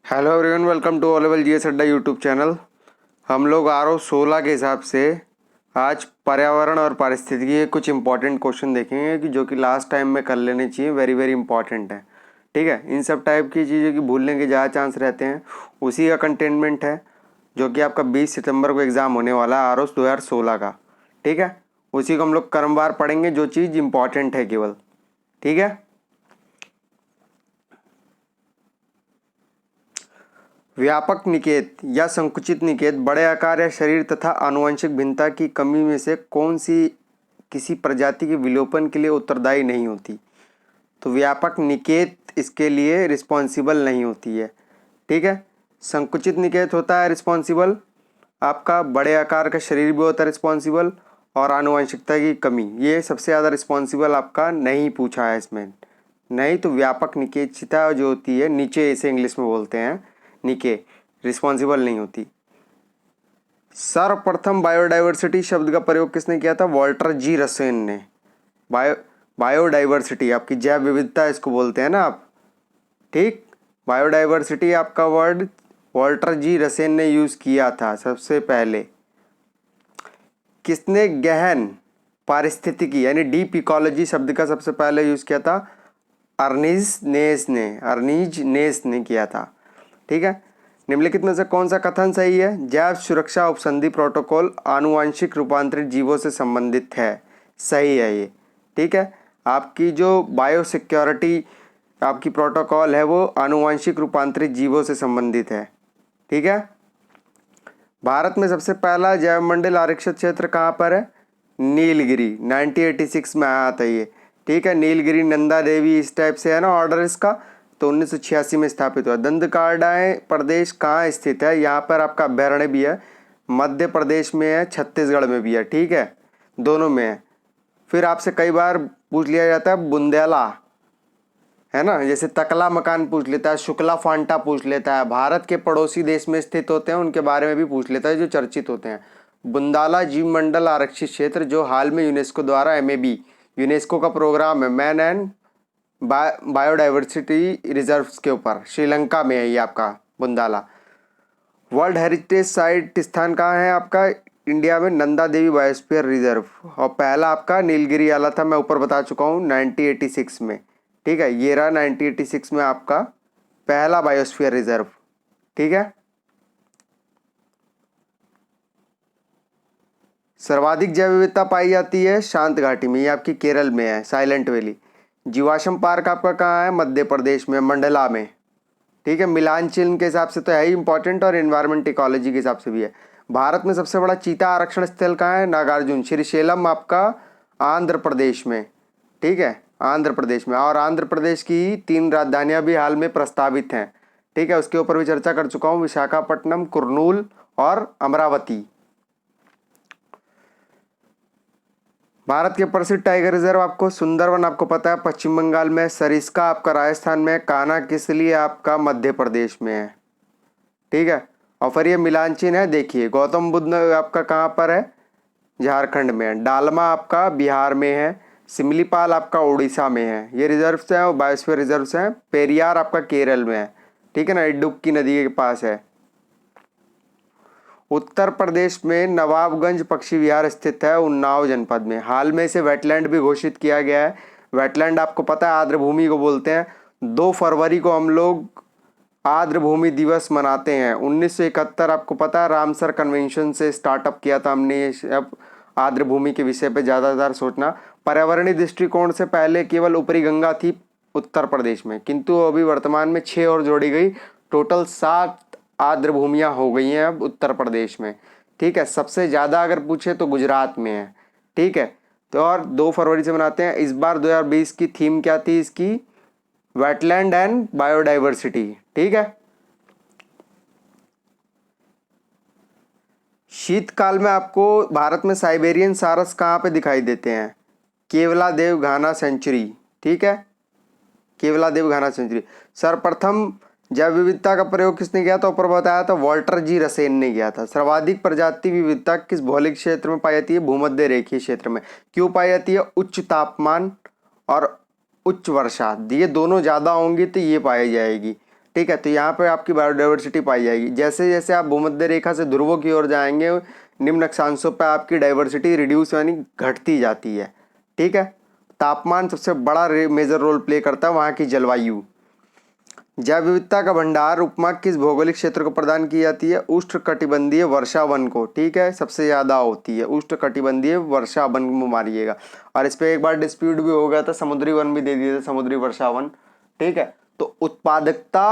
Hello everyone, welcome to O level GS Adda YouTube channel. हम लोग RO 16 के हिसाब से आज पर्यावरण और पारिस्थितिकी के कुछ इंपॉर्टेंट क्वेश्चन देखेंगे कि जो कि लास्ट टाइम में कर लेने चाहिए। वेरी वेरी इंपॉर्टेंट है। ठीक है, इन सब टाइप की चीज़ें की भूलने के ज़्यादा चांस रहते हैं। उसी का कंटेनमेंट है जो कि आपका 20 सितंबर को एग्ज़ाम होने वाला है आरओ 2016 का। ठीक है, उसी को हम लोग क्रमवार पढ़ेंगे जो चीज़ इंपॉर्टेंट है केवल। ठीक है, व्यापक निकेत या संकुचित निकेत बड़े आकार या शरीर तथा आनुवंशिक भिन्नता की कमी में से कौन सी किसी प्रजाति के विलोपन के लिए उत्तरदायी नहीं होती। तो व्यापक निकेत इसके लिए रिस्पॉन्सिबल नहीं होती है। ठीक है, संकुचित निकेत होता है रिस्पॉन्सिबल, आपका बड़े आकार का शरीर भी होता है रिस्पॉन्सिबल, और आनुवंशिकता की कमी ये सबसे ज़्यादा रिस्पॉन्सिबल आपका नहीं पूछा है इसमें। नहीं तो व्यापक निकेतता जो होती है, नीचे इसे इंग्लिश में बोलते हैं निके, रिस्पॉन्सिबल नहीं होती। सर्वप्रथम बायोडाइवर्सिटी शब्द का प्रयोग किसने किया था? वॉल्टर जी रसेन ने। बायोडाइवर्सिटी आपकी जैव विविधता इसको बोलते हैं ना आप। ठीक, बायोडाइवर्सिटी आपका वर्ड वॉल्टर जी रसेन ने यूज किया था सबसे पहले। किसने गहन पारिस्थितिकी यानी डीप इकोलॉजी शब्द का सबसे पहले यूज किया था? अर्नीज नेस ने किया था। ठीक है, निम्नलिखित में से कौन सा कथन सही है? जैव सुरक्षा उपसंधि प्रोटोकॉल आनुवांशिक रूपांतरित जीवों से संबंधित है। सही है ये। ठीक है, आपकी जो बायो सिक्योरिटी आपकी प्रोटोकॉल है वो आनुवांशिक रूपांतरित जीवों से संबंधित है। ठीक है, भारत में सबसे पहला जैवमंडल आरक्षित क्षेत्र कहाँ पर है? नीलगिरी। 1986 में आया था ये। ठीक है, नीलगिरी नंदा देवी इस टाइप से है ना ऑर्डर इसका, तो 1986 में स्थापित हुआ। दंडकारण्य प्रदेश कहाँ स्थित है? यहाँ पर आपका अभ्यारण्य भी है, मध्य प्रदेश में है, छत्तीसगढ़ में भी है। ठीक है, दोनों में है। फिर आपसे कई बार पूछ लिया जाता है बुंदेला, है ना, जैसे तकला मकान पूछ लेता है, शुक्ला फांटा पूछ लेता है, भारत के पड़ोसी देश में स्थित होते हैं उनके बारे में भी पूछ लेता है जो चर्चित होते हैं। बुंदाला जीव मंडल आरक्षित क्षेत्र जो हाल में यूनेस्को द्वारा MAB यूनेस्को का प्रोग्राम है मैन एंड बायोडाइवर्सिटी रिजर्व्स के ऊपर, श्रीलंका में है ये आपका बुंदाला। वर्ल्ड हेरिटेज साइट स्थान कहाँ है आपका? इंडिया में नंदा देवी बायोस्फीयर रिजर्व। और पहला आपका नीलगिरी वाला था, मैं ऊपर बता चुका हूँ 1986 में। ठीक है, ये रहा 1986 में आपका पहला बायोस्फीयर रिजर्व। ठीक है, सर्वाधिक जैव विविधता पाई जाती है शांत घाटी में, ये आपकी केरल में है, साइलेंट वैली। जीवाश्म पार्क आपका कहाँ है? मध्य प्रदेश में, मंडला में। ठीक है, मिलान चिन्ह के हिसाब से तो है ही इंपॉर्टेंट, और इन्वायरमेंट इकोलॉजी के हिसाब से भी है। भारत में सबसे बड़ा चीता आरक्षण स्थल कहाँ है? नागार्जुन श्रीशैलम आपका आंध्र प्रदेश में। ठीक है, आंध्र प्रदेश में, और आंध्र प्रदेश की 3 राजधानियां भी हाल में प्रस्तावित हैं। ठीक है, उसके ऊपर भी चर्चा कर चुका हूँ, विशाखापट्टनम, कुर्नूल और अमरावती। भारत के प्रसिद्ध टाइगर रिजर्व आपको सुंदरवन आपको पता है पश्चिम बंगाल में, सरिस्का आपका राजस्थान में, कान्हा किसली आपका मध्य प्रदेश में है। ठीक है, और फिर ये मिलानचिन है, देखिए गौतम बुद्ध आपका कहाँ पर है? झारखंड में है। डालमा आपका बिहार में है, सिमलीपाल आपका उड़ीसा में है। ये रिजर्व्स हैं, बायोस्फीयर रिजर्व्स हैं। पेरियार आपका केरल में है। ठीक है ना, इडुक्की नदी के पास है। उत्तर प्रदेश में नवाबगंज पक्षी विहार स्थित है उन्नाव जनपद में। हाल में इसे वेटलैंड भी घोषित किया गया है। वेटलैंड आपको पता है आर्द्र भूमि को बोलते हैं। 2 फरवरी को हम लोग आर्द्र भूमि दिवस मनाते हैं। 1971 आपको पता है रामसर कन्वेंशन से स्टार्टअप किया था हमने ये अब आर्द्र भूमि के विषय पे ज़्यादातर सोचना। पर्यावरणीय दृष्टिकोण से पहले केवल ऊपरी गंगा थी उत्तर प्रदेश में, किंतु अभी वर्तमान में 6 और जोड़ी गई, टोटल 7 आर्द्र भूमियाँ हो गई हैं अब उत्तर प्रदेश में। ठीक है, सबसे ज़्यादा अगर पूछे तो गुजरात में है। ठीक है, तो और 2 फरवरी से मनाते हैं। इस बार 2020 की थीम क्या थी इसकी? Wetland and biodiversity. ठीक है, शीतकाल में आपको भारत में साइबेरियन सारस कहाँ पे दिखाई देते हैं? केवलादेव घाना सेंचुरी। ठीक है, केवलादेव घाना सेंचुरी। सर्वप्रथम जैव विविधता का प्रयोग किसने किया था? ऊपर बताया था वॉल्टर जी रसेन ने किया था। सर्वाधिक प्रजाति विविधता किस भौगोलिक क्षेत्र में पाई जाती है? भूमध्य रेखीय क्षेत्र में। क्यों पाई जाती है? उच्च तापमान और उच्च वर्षा, ये दोनों ज़्यादा होंगी तो ये पाई जाएगी। ठीक ठीक है, तो यहाँ पे आपकी बायोडाइवर्सिटी पाई जाएगी। जैसे जैसे आप भूमध्य रेखा से ध्रुवों की ओर जाएंगे, निम्न अक्षांशों पर आपकी डाइवर्सिटी रिड्यूस यानी घटती जाती है। ठीक है, तापमान सबसे बड़ा मेजर रोल प्ले करता है, वहाँ की जलवायु। जैव विविधता का भंडार उपमा किस भौगोलिक क्षेत्र को प्रदान की जाती है? उष्णकटिबंधीय वर्षावन को। ठीक है, सबसे ज़्यादा होती है उष्णकटिबंधीय वर्षावन में मारिएगा। और इस पर एक बार डिस्प्यूट भी हो गया था, समुद्री वन भी दे दिए थे, समुद्री वर्षावन। ठीक है, तो उत्पादकता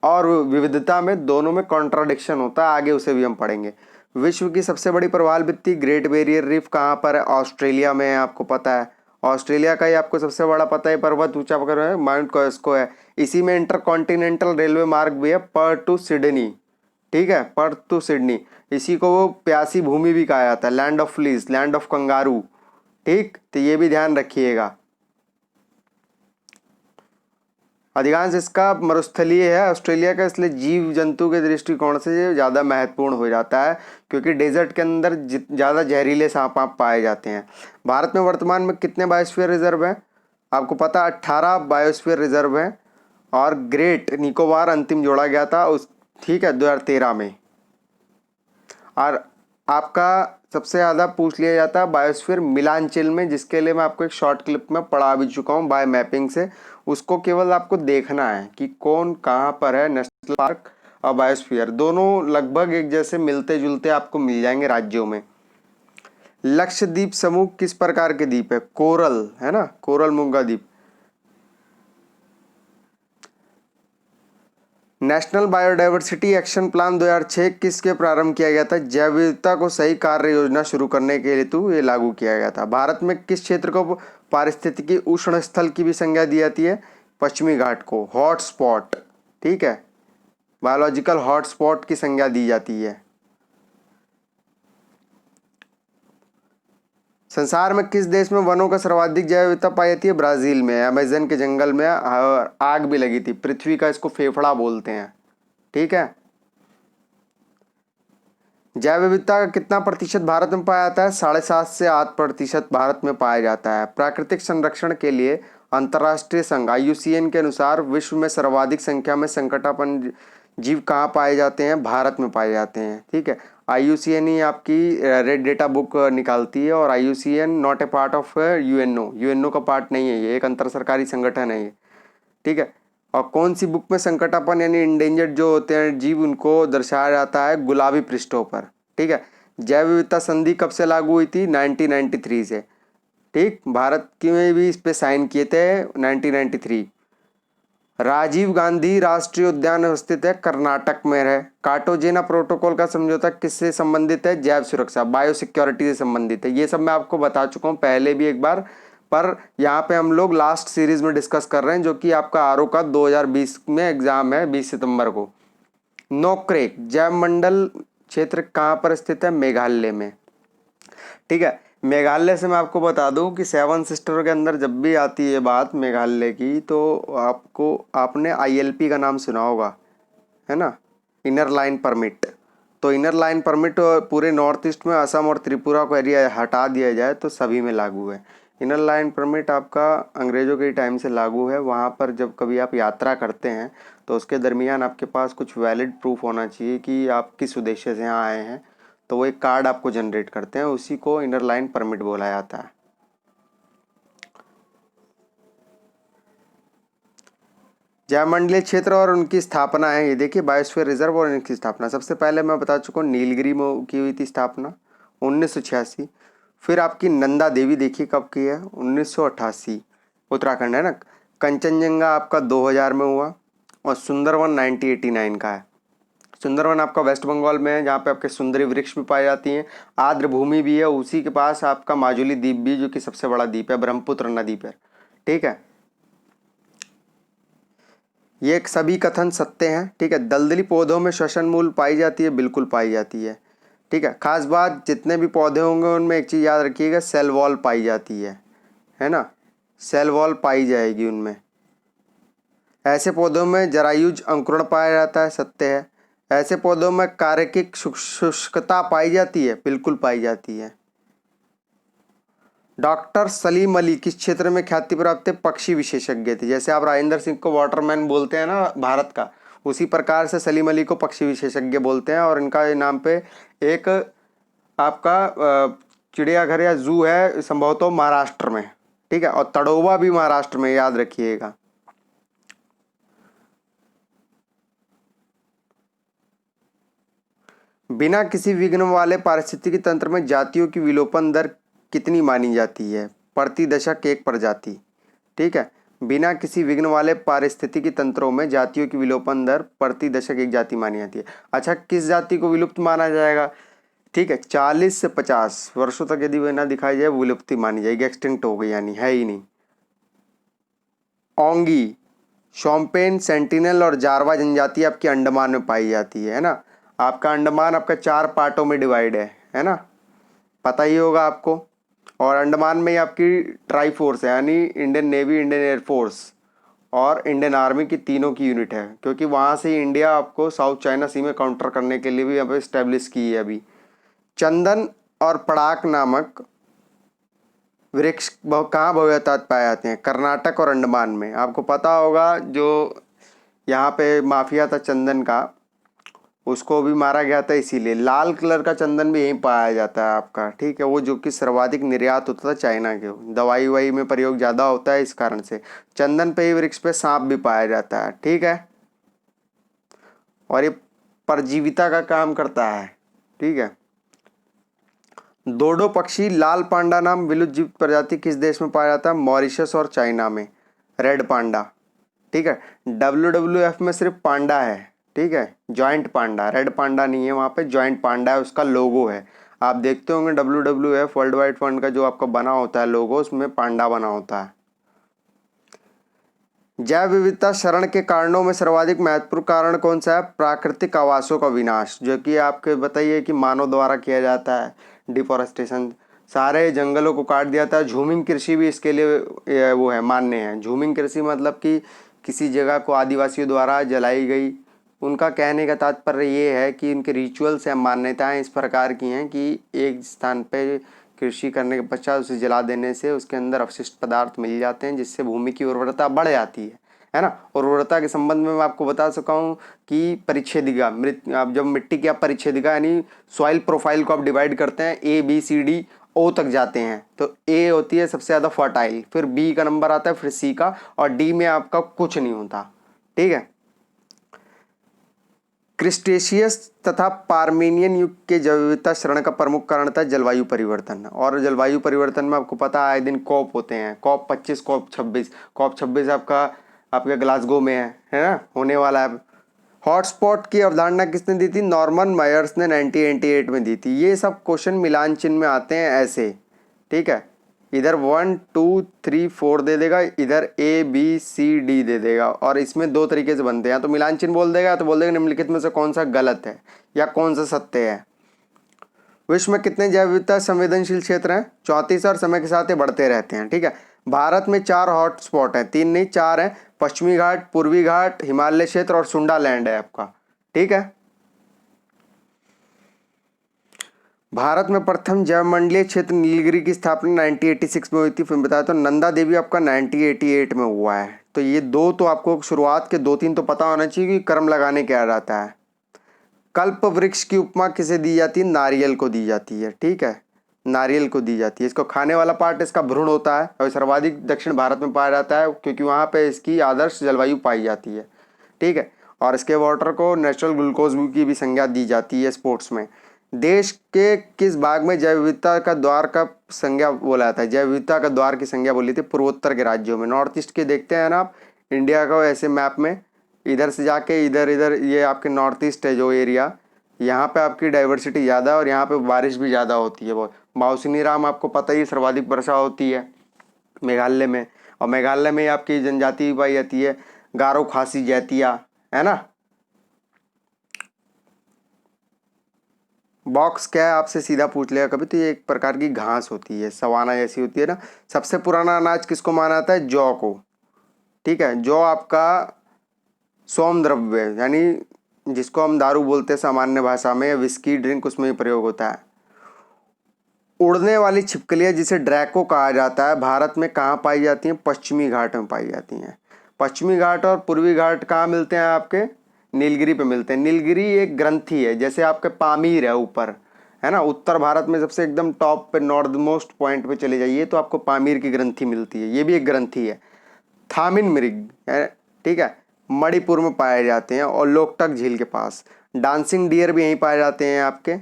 और विविधता में दोनों में कॉन्ट्राडिक्शन होता है, आगे उसे भी हम पढ़ेंगे। विश्व की सबसे बड़ी प्रवाल भित्ति ग्रेट बैरियर रीफ कहाँ पर है? ऑस्ट्रेलिया में है, आपको पता है। ऑस्ट्रेलिया का ही आपको सबसे बड़ा पता है पर्वत ऊंचा पकड़ है, माउंट कॉस्को है। इसी में इंटरकॉन्टिनेंटल रेलवे मार्ग भी है, पर्थ टू सिडनी। ठीक है, पर्थ टू सिडनी। इसी को वो प्यासी भूमि भी कहा जाता है, land of fleece, land of kangaroo. ठीक, तो ये भी ध्यान रखिएगा। अधिकांश इसका मरुस्थलीय है ऑस्ट्रेलिया का, इसलिए जीव जंतु के दृष्टिकोण से ये ज़्यादा महत्वपूर्ण हो जाता है, क्योंकि डेजर्ट के अंदर ज़्यादा जहरीले सांप आप पाए जाते हैं। भारत में वर्तमान में कितने बायोस्फीयर रिजर्व हैं? आपको पता 18 बायोस्फीयर रिजर्व हैं, और ग्रेट निकोबार अंतिम जोड़ा गया था उस, ठीक है, 2013 में। और आपका सबसे ज़्यादा पूछ लिया जाता है बायोस्फीयर मिलांचल में, जिसके लिए मैं आपको एक शॉर्ट क्लिप में पढ़ा भी चुका हूँ बाय मैपिंग से। उसको केवल आपको देखना है कि कौन कहाँ पर है। नेशनल पार्क और बायोस्फीयर दोनों लगभग एक जैसे मिलते जुलते आपको मिल जाएंगे राज्यों में। लक्षद्वीप समूह किस प्रकार के द्वीप है? कोरल, है ना, कोरल मूंगा द्वीप। नेशनल बायोडाइवर्सिटी एक्शन प्लान 2006 किसके प्रारंभ किया गया था? जैव विविधता को सही कार्य योजना शुरू करने के हेतु ये लागू किया गया था। भारत में किस क्षेत्र को पारिस्थितिकी उष्ण स्थल की भी संज्ञा दी जाती है? पश्चिमी घाट को हॉट स्पॉट। ठीक है, बायोलॉजिकल हॉट स्पॉट की संज्ञा दी जाती है। संसार में किस देश में वनों का सर्वाधिक जैव विविधता पाई जाती है? ब्राजील में, अमेजन के जंगल में आग भी लगी थी, पृथ्वी का इसको फेफड़ा बोलते हैं। ठीक है, जैव विविधता का कितना प्रतिशत भारत में पाया जाता है? 7.5 से 8% भारत में पाया जाता है। प्राकृतिक संरक्षण के लिए अंतर्राष्ट्रीय संघ IUCN के अनुसार विश्व में सर्वाधिक संख्या में संकटापन्न जीव कहाँ पाए जाते हैं? भारत में पाए जाते हैं। ठीक है, IUCN ही आपकी रेड डेटा बुक निकालती है, और IUCN not a part of UNO का पार्ट नहीं है, ये एक अंतर सरकारी संगठन है ये। ठीक है, और कौन सी बुक में संकटापन्न यानी इंडेंजर्ड जो होते हैं जीव, उनको दर्शाया जाता है गुलाबी पृष्ठों पर। ठीक है, जैव विविधता संधि कब से लागू हुई थी? 1993 से। ठीक, भारत की में भी इस पे साइन किए थे 1993। राजीव गांधी राष्ट्रीय उद्यान स्थित है, कर्नाटक में है। कार्टागेना प्रोटोकॉल का समझौता किससे संबंधित है? जैव सुरक्षा, बायोसिक्योरिटी से संबंधित है। ये सब मैं आपको बता चुका हूँ पहले भी एक बार, पर यहाँ पे हम लोग लास्ट सीरीज में डिस्कस कर रहे हैं, जो कि आपका आरओ का 2020 में एग्जाम है, 20 सितंबर को। नोक्रेक जैव मंडल क्षेत्र कहाँ पर स्थित है? मेघालय में। ठीक है, मेघालय से मैं आपको बता दूं कि 7 सिस्टर के अंदर जब भी आती है बात मेघालय की, तो आपने ILP का नाम सुना होगा, है ना, इनर लाइन परमिट। तो इनर लाइन परमिट पूरे नॉर्थ ईस्ट में असम और त्रिपुरा को एरिया हटा दिया जाए तो सभी में लागू है। इनर लाइन परमिट आपका अंग्रेज़ों के टाइम से लागू है। वहाँ पर जब कभी आप यात्रा करते हैं तो उसके दरमियान आपके पास कुछ वैलिड प्रूफ होना चाहिए कि आप किस उद्देश्य से यहाँ आए हैं, तो वो एक कार्ड आपको जनरेट करते हैं, उसी को इनर लाइन परमिट बोला जाता है। जैवमंडलीय क्षेत्र और उनकी स्थापना है, ये देखिए बायोस्फीयर रिजर्व और इनकी स्थापना। सबसे पहले मैं बता चुका हूँ नीलगिरी में की हुई थी स्थापना 1986। फिर आपकी नंदा देवी देखिए कब की है, 1988, उत्तराखंड है ना। कंचनजंगा आपका 2000 में हुआ, और सुंदरवन 1989 का है। सुंदरवन आपका वेस्ट बंगाल में है, जहाँ पे आपके सुंदरी वृक्ष भी पाई जाती हैं, आर्द्र भूमि भी है। उसी के पास आपका माजुली द्वीप भी, जो कि सबसे बड़ा द्वीप है, ब्रह्मपुत्र नदी पर। ठीक है, ये सभी कथन सत्य हैं। ठीक है, दलदली पौधों में श्वसन मूल पाई जाती है, बिल्कुल पाई जाती है। ठीक है, खास बात, जितने भी पौधे होंगे उनमें एक चीज़ याद रखिएगा, सेल वॉल पाई जाती है ना, सेल वॉल पाई जाएगी उनमें। ऐसे पौधों में जरायुज अंकुरण पाया जाता है, सत्य है। ऐसे पौधों में कार्यकिक शुष्कता पाई जाती है, बिल्कुल पाई जाती है। डॉक्टर सलीम अली किस क्षेत्र में ख्याति प्राप्त थे? पक्षी विशेषज्ञ थे। जैसे आप राजेंद्र सिंह को वाटरमैन बोलते हैं ना भारत का, उसी प्रकार से सलीम अली को पक्षी विशेषज्ञ बोलते हैं, और इनका नाम पे एक आपका चिड़ियाघर या जू है संभवतः महाराष्ट्र में, ठीक है, और तड़ोवा भी महाराष्ट्र में, याद रखिएगा। बिना किसी विघ्न वाले पारिस्थितिकी तंत्र में जातियों की विलोपन दर कितनी मानी जाती है? प्रति दशक एक प्रजाति, ठीक है। बिना किसी विघ्न वाले पारिस्थितिकी तंत्रों में जातियों की विलोपन दर प्रति दशक एक जाति मानी जाती है। अच्छा, किस जाति को विलुप्त माना जाएगा? ठीक है, 40 से 50 वर्षों तक यदि वह ना दिखाई जाए विलुप्ति मानी जाएगी, एक्सटिंक्ट हो गई, यानी है ही नहीं। ओंगी, शोम्पेन, सेंटिनल और जारवा जनजाति आपकी अंडमान में पाई जाती है ना। आपका अंडमान आपका 4 पार्टों में डिवाइड है ना, पता ही होगा आपको। और अंडमान में ही आपकी ट्राई फोर्स है, यानी इंडियन नेवी, इंडियन एयरफोर्स और इंडियन आर्मी की तीनों की यूनिट है, क्योंकि वहाँ से ही इंडिया आपको साउथ चाइना सी में काउंटर करने के लिए भी यहाँ पे इस्टेब्लिश की है अभी। चंदन और पड़ाक नामक वृक्ष कहाँ बहुतायत पाए जाते हैं? कर्नाटक और अंडमान में। आपको पता होगा जो यहाँ पे माफिया था चंदन का, उसको भी मारा गया था, इसीलिए लाल कलर का चंदन भी यहीं पाया जाता है आपका, ठीक है, वो जो कि सर्वाधिक निर्यात होता था चाइना के, दवाई ववाई में प्रयोग ज़्यादा होता है, इस कारण से चंदन पे ही वृक्ष पे सांप भी पाया जाता है, ठीक है, और ये परजीविता का काम करता है, ठीक है। डोडो पक्षी लाल पांडा नाम विलुप्त जीव प्रजाति किस देश में पाया जाता है? मॉरिशस और चाइना में। रेड पांडा, ठीक है, WWF में सिर्फ पांडा है, ठीक है, जॉइंट पांडा, रेड पांडा नहीं है वहाँ पे, जॉइंट पांडा है, उसका लोगो है। आप देखते होंगे WWF वर्ल्ड वाइड फंड का जो आपका बना होता है लोगो, उसमें पांडा बना होता है। जैव विविधता क्षरण के कारणों में सर्वाधिक महत्वपूर्ण कारण कौन सा है? प्राकृतिक आवासों का विनाश, जो कि आपके बताइए कि मानव द्वारा किया जाता है। डिफॉरेस्टेशन, सारे जंगलों को काट दिया था। झूमिंग कृषि भी इसके लिए वो है, मान्य है। झूमिंग कृषि मतलब कि किसी जगह को आदिवासियों द्वारा जलाई गई। उनका कहने का तात्पर्य ये है कि उनके रिचुअल्स या मान्यताएं इस प्रकार की हैं कि एक स्थान पे कृषि करने के पश्चात उसे जला देने से उसके अंदर अवशिष्ट पदार्थ मिल जाते हैं, जिससे भूमि की उर्वरता बढ़ जाती है ना। उर्वरता के संबंध में मैं आपको बता सका हूँ कि परिच्छेदिका आप जब मिट्टी की आप परिच्छेदिका यानी सॉइल प्रोफाइल को आप डिवाइड करते हैं, ABCD O तक जाते हैं, तो A होती है सबसे ज़्यादा फर्टाइल, फिर B का नंबर आता है, फिर C का, और D में आपका कुछ नहीं होता, ठीक है। क्रिस्टेशियस तथा पार्मेनियन युग के जैव विविधता क्षरण का प्रमुख कारण था जलवायु परिवर्तन। और जलवायु परिवर्तन में आपको पता है आए दिन कॉप होते हैं, COP 25, COP 26। COP 26 आपके ग्लासगो में है ना, होने वाला है। हॉटस्पॉट की अवधारणा किसने दी थी? नॉर्मन मायर्स ने 1988 में दी थी। ये सब क्वेश्चन मिलान चिन्ह में आते हैं ऐसे, ठीक है, इधर 1 2 3 4 दे देगा, इधर ABCD दे देगा, और इसमें 2 तरीके से बनते हैं, तो मिलान चिन्ह बोल देगा, तो बोल देगा निम्नलिखित में से कौन सा गलत है या कौन सा सत्य है। विश्व में कितने जैव विविधता संवेदनशील क्षेत्र हैं? 34, और समय के साथ ये बढ़ते रहते हैं, ठीक है। भारत में 4 हॉट स्पॉट हैं, 3 नहीं 4 हैं। पश्चिमी घाट, पूर्वी घाट, हिमालय क्षेत्र और सुंडा लैंड है आपका, ठीक है। भारत में प्रथम जैवमंडलीय क्षेत्र नीलगिरी की स्थापना 1986 में हुई थी। फिर बताया तो नंदा देवी आपका 1988 में हुआ है। तो ये 2 तो आपको शुरुआत के 2-3 तो पता होना चाहिए कि क्रम लगाने क्या रहता है। कल्प वृक्ष की उपमा किसे दी जाती है? नारियल को दी जाती है, ठीक है, नारियल को दी जाती है। इसको खाने वाला पार्ट इसका भ्रूण होता है, और सर्वाधिक दक्षिण भारत में पाया जाता है, क्योंकि वहाँ पे इसकी आदर्श जलवायु पाई जाती है, ठीक है। और इसके वाटर को नेचुरल ग्लूकोज की भी संज्ञा दी जाती है स्पोर्ट्स में। देश के किस भाग में जैव विविधता का द्वार का संज्ञा बोला जाता है? जैव विविधता का द्वार की संज्ञा बोली थी पूर्वोत्तर के राज्यों में। नॉर्थ ईस्ट के देखते हैं ना आप इंडिया को ऐसे मैप में, इधर से जाके इधर इधर ये आपके नॉर्थ ईस्ट है जो एरिया, यहाँ पे आपकी डाइवर्सिटी ज़्यादा है, और यहाँ पे बारिश भी ज़्यादा होती है बहुत। माउसिनी राम आपको पता ही, सर्वाधिक वर्षा होती है मेघालय में, और मेघालय में आपकी जनजाति भी पाई जाती है, गारो, खासी, जैतिया, है ना। बॉक्स क्या है आपसे सीधा पूछ लेगा कभी, तो ये एक प्रकार की घास होती है, सवाना जैसी होती है ना। सबसे पुराना अनाज किसको माना जाता है? जौ को, ठीक है। जौ आपका सोम द्रव्य यानी जिसको हम दारू बोलते हैं सामान्य भाषा में, विस्की ड्रिंक, उसमें भी प्रयोग होता है। उड़ने वाली छिपकलियाँ जिसे ड्रैको कहा जाता है, भारत में कहाँ पाई जाती हैं? पश्चिमी घाट में पाई जाती हैं। पश्चिमी घाट और पूर्वी घाट कहाँ मिलते हैं आपके? नीलगिरी पे मिलते हैं। नीलगिरी एक ग्रंथि है, जैसे आपके पामीर है ऊपर, है ना, उत्तर भारत में सबसे एकदम टॉप पे नॉर्थ मोस्ट पॉइंट पे चले जाइए तो आपको पामीर की ग्रंथि मिलती है, ये भी एक ग्रंथि है। थामिन मृग है, ठीक है, मणिपुर में पाए जाते हैं और लोकटक झील के पास। डांसिंग डियर भी यहीं पाए जाते हैं आपके।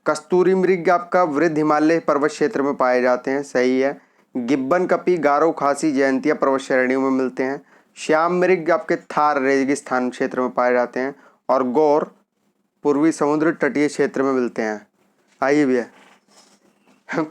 कस्तूरी मृग आपका वृद्ध हिमालय पर्वत क्षेत्र में पाए जाते हैं, सही है। गिब्बन कपी गारो खासी जयंतिया पर्वत श्रेणियों में मिलते हैं। श्याम मृग आपके थार रेगिस्तान क्षेत्र में पाए जाते हैं। और गौर पूर्वी समुद्र तटीय क्षेत्र में मिलते हैं। आइए भैया।